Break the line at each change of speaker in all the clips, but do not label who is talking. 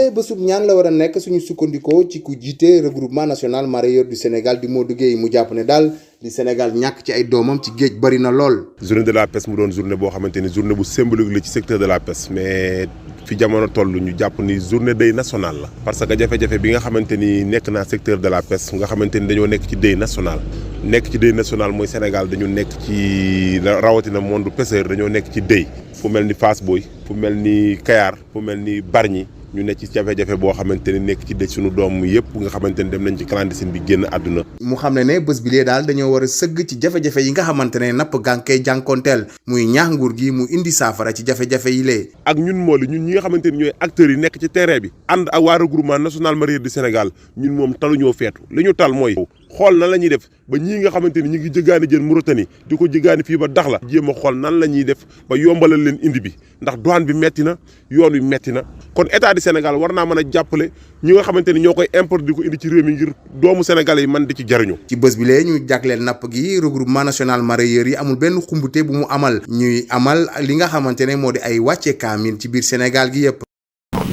bile bésub ñaan la war a nekk suñu sukkandikoo ci ku jiite regroupement national mareyeur du Sénégal di Modou Gueye mu jàpp ne daal li Sénégal ñàkk ci ay doomam ci géej bari na lool.
journée de la pêche mu doon journée boo xamante ni journée bu symbolique la ci secteur de la pêche mais fi jamono toll ñu jàpp ni journée deuil national la. parce que jafe-jafe bi nga xamante ni nekk naa secteur de la pêche nga xamante ni dañoo nekk ci deuil national nekk ci deuil national mooy Sénégal dañu nekk ci rawatina monde pêcheur dañoo nekk ci deuil fu mel ni Fass Boye fu mel ni Kayar fu mel ni Bargny ñu nekk ci jafe-jafe boo xamante ni nekk ci dëj suñu doom yëpp nga xamante ni dem nañ ci clandestine bi génn àdduna.
mu xam ne bés bi lee daal dañoo war a sëgg ci jafe-jafe yi nga xamante ne napp gànkay jànkoonteel muy ñaax nguur gi mu indi saafara ci jafe-jafe yi lee.
ak ñun moo li ñun ñi nga xamante ni ñooy acteurs yi nekk ci terrain bi ànd ak waa regroupement national mareyeur du Sénégal ñun moom taluñoo feetu li ñu tal mooy xool nan la ñuy def ba ñii nga xamante ni ñu ngi jëgaani jën Mauritanie di ko jëgaani fii ba Dakhla jéem a xool nan la ñuy def ba yombalal leen indi bi ndax douane bi metti na yoon wi metti na kon état du Sénégal war naa mën a jàppale ñi nga xamante ni ñoo koy importer di ko indi ci réew mi ngir doomu sénégalais yi man di ci jariñu.
ci bés bi lee ñu jagleel napp gi regroupement national mareyeur yi amul benn xumbute bu mu amal ñuy amal li nga xamante ne moo di ay wàcce kaamil ci biir Sénégal gi yëpp.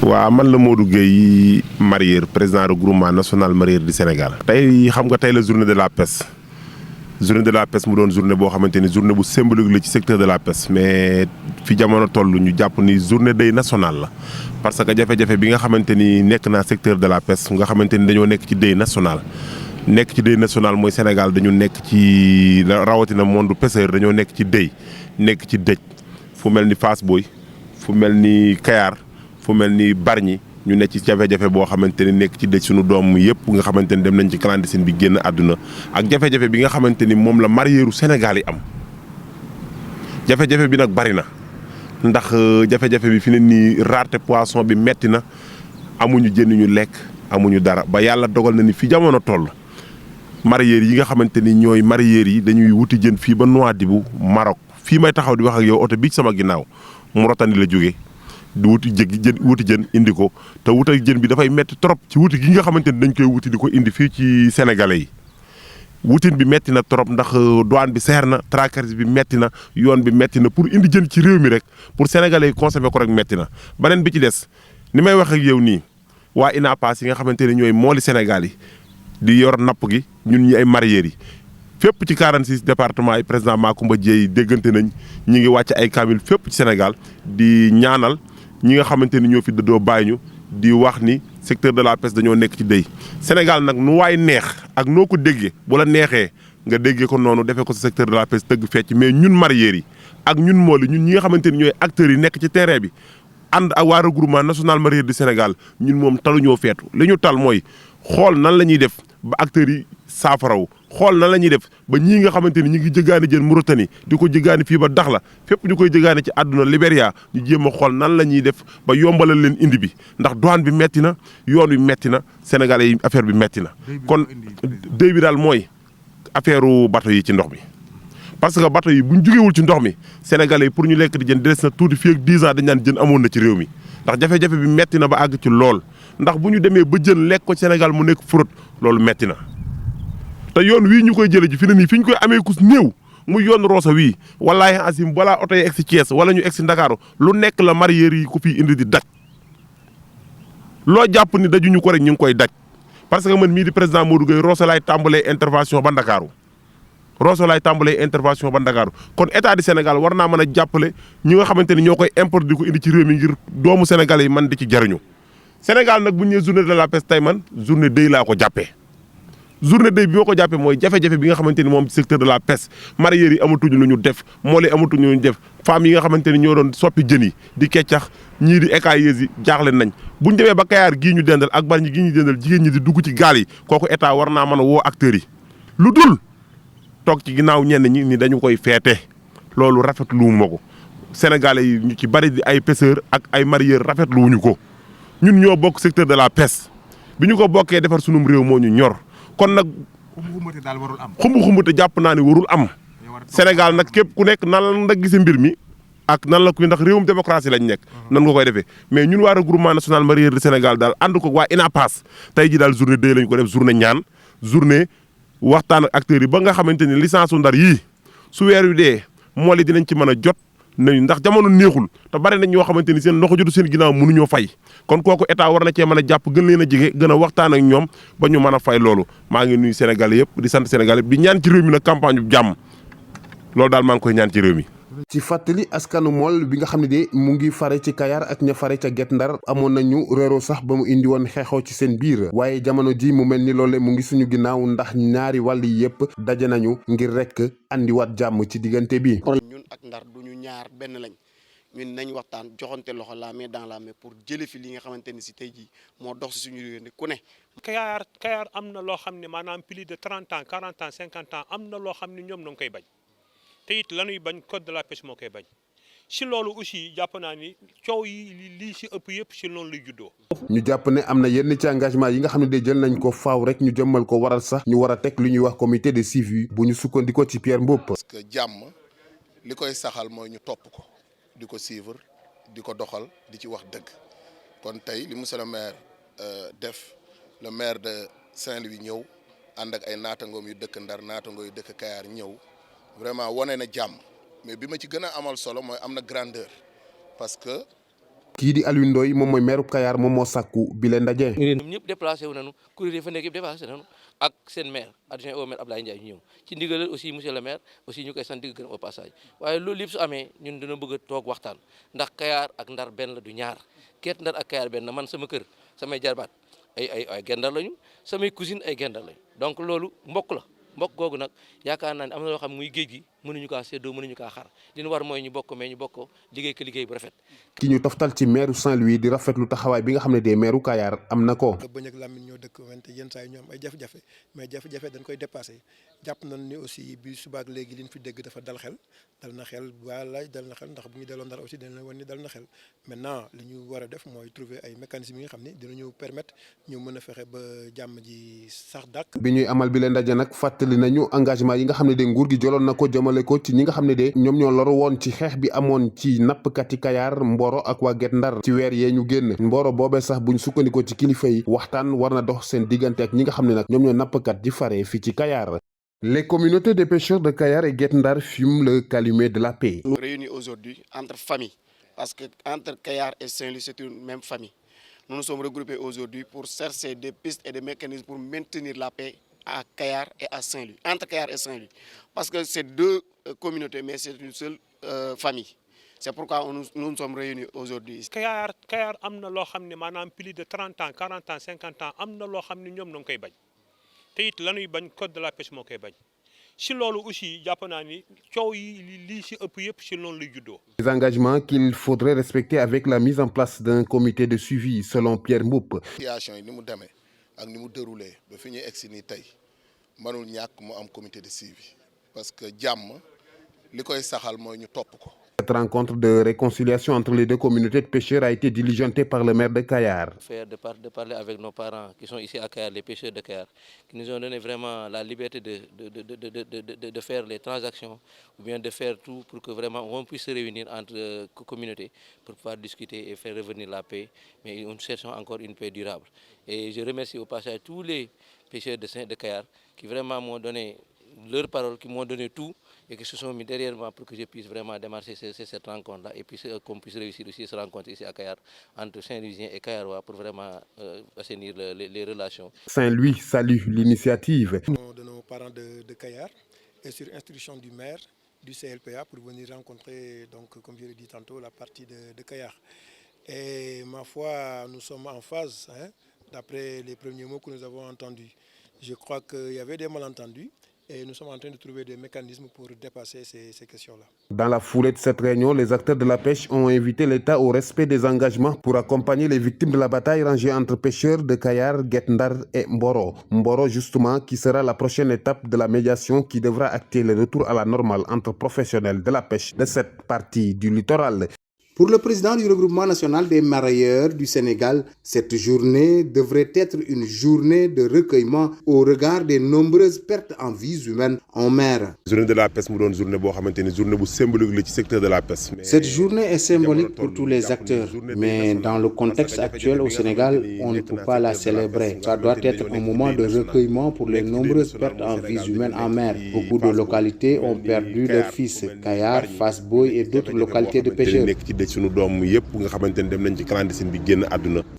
waaw man la Modou Gueye mareyeur président regroupement national mareyeur du Sénégal. tey xam nga tey la journée de la pêche mu doon journée boo xamante ni journée bu symbolique la ci secteur de la pêche mais fi jamono toll ñu jàpp ni journée deuil national la. parce que jafe-jafe bi nga xamante ni nekk naa secteur de la pêche nga xamante ni dañoo nekk ci deuil national nekk ci deuil national mooy Sénégal dañu nekk ci rawatina monde pêcheur dañoo nekk ci deuil nekk ci dëj fu mel ni Fass Boye fu mel ni Kayar fu mel ni Bargny ñu nekk ci jafe-jafe boo xamante ni nekk ci dëj suñu doom yëpp nga xamante ni dem nañ ci clandestine bi génn àdduna ak jafe-jafe bi nga xamante ni moom la mareyeur Sénégal yi am jafe-jafe bi nag bari na ndax jafe-jafe bi fi ne nii rareté poisson bi metti na amuñu jën ñu lekk amuñu dara ba yàlla dogal na ni fi jamono toll mareyeur yi nga xamante ni ñooy mareyeur yi dañuy wuti jën fii ba Nouadhibou Maroc fii may taxaw di wax ak yow oto bi sama ginnaaw Mauritanie la jógee di wuti jën indi ko te wutal jën bi dafay metti trop ci wuti gi nga xamante ni dañ koy wuti di ko indi fii ci sénégalais yi wutin bi metti na trop ndax douane bi seer na traquage bi metti na yoon bi metti na pour indi jën ci réew mi rek pour sénégalais yi consommer ko rek metti na. beneen bi ci des ni may wax ak yow nii waa INAPAS yi nga xamante ne ñooy mooli Sénégal yi di yor napp gi ñun ñi ay mareyeurs yi fépp ci 46 départements yi président Macoumba Dieye déggante nañ ñi ngi wàcc ay kaamil fépp ci Sénégal di ñaanal ñi nga xamante ni ñoo fi dëddoo bàyyi ñu di wax ni secteur de la pêche dañoo nekk ci deuil Sénégal nag nu waay neex ak noo ko déggee bu la neexee nga déggee ko noonu defee ko sa secteur de la pêche tëgg fecc mais ñun mareyeurs yi ak ñun mool yi ñun ñi nga xamante ni ñooy acteurs yi nekk ci terrain bi ànd ak waa regroupement national mareyeur du Sénégal ñun moom taluñoo feetu li ñu tal mooy xool nan la ñuy def ba acteurs yi saafaraw xool nan la ñuy def ba ñii nga xamante ni ñu ngi jëgaani jën Mauritanie di ko jëgaani fii ba Dakhla fépp ñu koy jëgaani ci àdduna Libéria ñu jéem a xool nan la ñuy def ba yombalal leen indi bi ndax douane bi metti na yoon wi metti na sénégalais yi affaire bi metti na kon deuil bi daal mooy affaire bateau yi ci ndox mi parce que bateau yi bu ñu jógewul ci ndox mi sénégalais yi pour ñu lekk di jën des na tuuti fii ak 10 ans dañ naan jën amoon na ci réew mi ndax jafe-jafe bi metti na ba àgg ci lool ndax bu ñu demee ba jën lekk ko Sénégal mu nekk fraude loolu metti na te yoon wii ñu koy jëlee ji fi ne nii fi ñu koy amee kus néew muy yoon Rosso wii wallaahi asim balaa oto yi egg si Thiès wala ñu egg si Ndakaaru lu nekk la mareyeur yi ku fi indi di daj loo jàpp ni dajuñu ko rek ñu ngi koy daj parce que man mii di président Modou Gueye Rosso laay tàmbalee intervention ba Ndakaaru kon état du Sénégal war naa mën a jàppale ñi nga xamante ni ñoo koy importer di ko indi ci réew mi ngir doomu sénégalais yi man di ci jariñu Sénégal nag bu ñu nee journée de la pêche tey man journée deuil laa ko jàppee journée deuil bi moo ko jàppee mooy jafe-jafe bi nga xamante ni moom secteur de la pêche mareyeurs yi amatuñu lu ñu def mool yi amatuñu lu ñu def femmes yi nga xamante ni ñoo doon soppi jën yi di keccax ñii di écailleuse yi jaaxle nañ bu ñu demee ba Kayar gii ñu dendal ak Bargny gii ñu dendal jigéen ñi di dugg ci gaal yi kooku état war naa mën a woo acteurs yi lu dul toog ci ginnaaw ñenn ñi ni dañu koy feete loolu rafetlu ma ko sénégalais yi ñu ci bari di ay pêcheurs ak ay mareyeurs rafetlu wuñu ko ñun ñoo bokk secteur de la pêche bi ñu ko bokkee defar sunum réew moo ñu ñor kon nag
xumbu daal warul am
xumbu jàpp naa ne warul am Sénégal nag képp ku nekk nan la gisee mbir mi ak nan la kuy ndax réewum démocratie lañ nekk nan nga koy defee mais ñun waa regroupement national mareyeur du Sénégal daal ànd ko waa INAPAS tey ji daal journée deuil lañ ko def journée ñaan journée waxtaan ak acteurs yi ba nga xamante ni licence su Ndar yii su weer wi dee mool yi dinañ ci mën a jot nañu ndax jamono neexul te bari nañ ñoo xamante ni seen loxo jotu seen ginnaaw mënuñoo fay kon kooku état war na cee mën a jàpp gën leen a jege gën a waxtaan ak ñoom ba ñu mën a fay loolu maa ngi nuyu Sénégalais yëpp di sant Sénégalais yëpp di ñaan ci réew mi nag campagne bu jàmm loolu daal maa ngi koy ñaan ci réew mi.
ci fàttali askanu mool bi nga xam ne de mu ngi fare ci Kayar ak ña fare ca Guet Ndar amoon nañu réeroo sax ba mu indi woon xeexoo ci seen biir waaye jamono ji mu mel ni loole mu ngi suñu ginnaaw ndax ñaari wàll yi yëpp daje nañu ngir rek andiwaat jàmm ci diggante bi.
ñun ak Ndar duñu ñaar benn lañ ñun nañ waxtaan joxante loxo la main dans la main pour jële fi li nga xamante ni si tey jii moo dox si suñu réew ku ne.
Kayar am na loo xam ne maanaam plus de 30 ans 40 ans 50 ans am na loo xam ne ñoom ñoo ngi koy bañ. te it lañuy bañ code de la pêche moo koy bañ si loolu aussi jàpp naa ni coow yi lii si ëpp yëpp si loolu lay juddoo.
ñu jàpp ne am na yenn ci engagement yi nga xam ne de jël nañ ko faaw rek ñu jëmmal ko waral sax ñu war a teg lu ñuy wax comité de suivi bu ñu sukkandikoo ci Pierre Mboup.
parce que jàmm li koy saxal mooy ñu topp ko di ko suivre di ko doxal di ci wax dëgg kon tey li monsieur le maire def le maire de Saint-Louis ñëw ànd ak ay naatangoom yu dëkk Ndar naatangoom yu dëkk Kayar ñëw. vraiment wane na jàmm mais bi ma ci gën a amal solo mooy am na grandeur parce que.
kii di Aliou Ndoye moom mooy maire Kayar moom moo sàkku bi leen ndaje.
ñoom ñëpp déplacé wu nañu kuréel yi fa nekk yëpp déplacé nañu ak seen maire adjoint au maire Ablaye Ndiaye ñu ñëw ci ndigalal aussi monsieur le maire aussi ñu koy sant di gërëm au passage waaye loolu yëpp su amee ñun dina bëgg a toog waxtaan ndax Kayar ak Ndar benn la du ñaar Guet Ndar ak Kayar benn man sama kër samay jarbaat ay Guet Ndar lañu samay cousine ay Guet Ndar lañu donc loolu mbokk la. mbokk googu nag yaakaar naa ne am na loo xam muy géej gi mënuñu kaa séddoo mënuñu kaa xar li ñu war mooy ñu bokk mais ñu bokk liggéey ko liggéey bu rafet.
ki ñu toftal ci maire Saint-Louis di rafetlu taxawaay bi nga xam ne de maire Kayar am na ko.
Bëñ ak Lamine ñoo dëkk wante yenn saa yi ñu am ay jafe-jafe mais jafe-jafe dañ koy dépassé jàpp nañ ni aussi bi subaak léegi liñ fi dégg dafa dal xel dal na xel walaay dal na xel ndax bu ñu delloo Ndar aussi dina wan ni dal na xel maintenant li ñu war a def mooy trouver ay mécanismes yi nga xam ne dinañu permettre ñu mën a fexe ba jàmm ji sax dàkk.
bi ñuy amal bi leen ndaje nag fàttali nañu engagement yi nga xam ne de nguur gi jëloon na ko jëmale ko ci ñi nga xam ne de ñoom ñoo loru woon ci xeex bi amoon ci nappkati Kayar Mboro ak waa Guet Ndar ci weer yee ñu génn Mboro boobee sax buñ sukkandikoo ci kilifa yi waxtaan war na dox seen diggante ak ñi nga xam ne nag ñoom ñoo nappkat ji fare fii ci Kayar. Les communautés de pêcheurs de Kayar et Guet Ndar fument le calumet de la paix.
Nous réunis aujourd'hui entre familles parce que entre Kayar et Saint-Louis c'est une même famille. Nous nous sommes regroupés aujourd'hui pour chercher des pistes et des mécanismes pour maintenir la paix à Kayar et à Saint-Louis, entre Kayar et Saint-Louis. Parce que c'est deux communautés, mais c'est une seule famille. C'est pourquoi nous nous sommes réunis aujourd'hui.
Kayar am na loo xam ne maanaam plus de 30 ans 40 ans 50 ans am na loo xam ne ñoom ñoo ngi koy bañ te it lañuy bañ code de la pêche moo koy bañ si loolu aussi jàpp naa ni coow yi lii si ëpp yëpp si loolu lay juddoo.
Des engagements qu'il faudrait respecter avec la mise en place d'un comité de suivi selon Pierre Mboup.
situation yi ni mu demee ak ni mu déroulé ba fi ñuy egsi nii tey mënul ñàkk mu am comité de suivi parce que jàmm li koy saxal mooy ñu topp ko.
Cette rencontre de réconciliation entre les deux communautés de pêcheurs a été diligentée par le maire de Kayar.
De parler avec nos parents qui sont ici à Kayar, les pêcheurs de Kayar, qui nous ont donné vraiment la liberté de faire les transactions ou bien de faire tout pour que vraiment on puisse se réunir entre communautés pour pouvoir discuter et faire revenir la paix. Mais nous cherchons encore une paix durable. Et je remercie au passage tous les pêcheurs de Kayar qui vraiment m'ont donné leur parole, qui m'ont donné tout et qui se sont mis derrière moi pour que je puisse vraiment démarrer cette rencontre-là et puis qu'on puisse réussir aussi cette rencontre ici à Kayar entre Saint-Louisiens et Kayarois pour vraiment assainir les relations.
Saint-Louis salue l'initiative
De nos parents de Kayar et sur instruction du maire du CLPA pour venir rencontrer, donc, comme je l'ai dit tantôt, la partie de Kayar. Et ma foi, nous sommes en phase, d'après les premiers mots que nous avons entendus. Je crois qu'il y avait des malentendus. Et nous sommes en train de trouver des mécanismes pour dépasser ces questions-là.
Dans la foulée de cette réunion, les acteurs de la pêche ont invité l'État au respect des engagements pour accompagner les victimes de la bataille rangée entre pêcheurs de Kayar, Guet Ndar et Mboro. Mboro, justement, qui sera la prochaine étape de la médiation qui devra acter le retour à la normale entre professionnels de la pêche de cette partie du littoral.
Pour le président du regroupement national des mareyeurs du Sénégal, cette journée devrait être une journée de recueillement au regard des nombreuses pertes en vies humaines en mer.
Journée de la pêche mu doon journée boo xamante ni journée bu symbolique la ci secteur de la pêche.
Cette journée est symbolique pour tous les acteurs, mais dans le contexte actuel au Sénégal, on ne peut pas la célébrer. Ça doit être un moment de recueillement pour les nombreuses pertes en vies humaines en mer. Beaucoup de localités ont perdu leurs fils, Kayar, Fass Boye et d'autres localités de pêcheurs.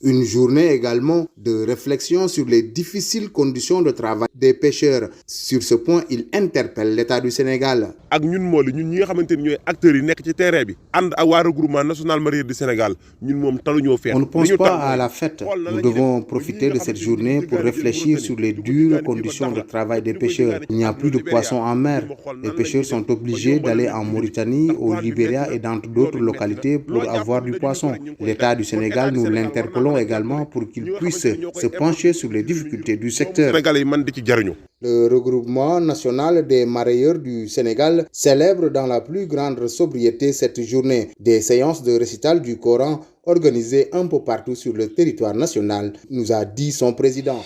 Une journée également de réflexion sur les difficiles conditions de travail des pêcheurs. Sur ce point, il interpelle l'État du Sénégal.
Ak ñun mool ñun ñi nga xamanteni ñoy acteurs yi nekk ci terrain bi and ak wa regroupement national mareyeur du Sénégal ñun mom talu ñoo fête.
On ne pense pas à la fête. Nous devons profiter de cette journée pour réfléchir sur les dures conditions de travail des pêcheurs. Il n'y a plus de poissons en mer. Les pêcheurs sont obligés d'aller en Mauritanie, au Libéria et dans d'autres localités pour avoir du poisson. L'État du Sénégal, nous l'interpellons également pour qu'il puisse se pencher sur les difficultés du secteur. Le regroupement national des mareyeurs du Sénégal célèbre dans la plus grande sobriété cette journée. Des séances de récital du Coran organisées un peu partout sur le territoire national, nous a dit son président.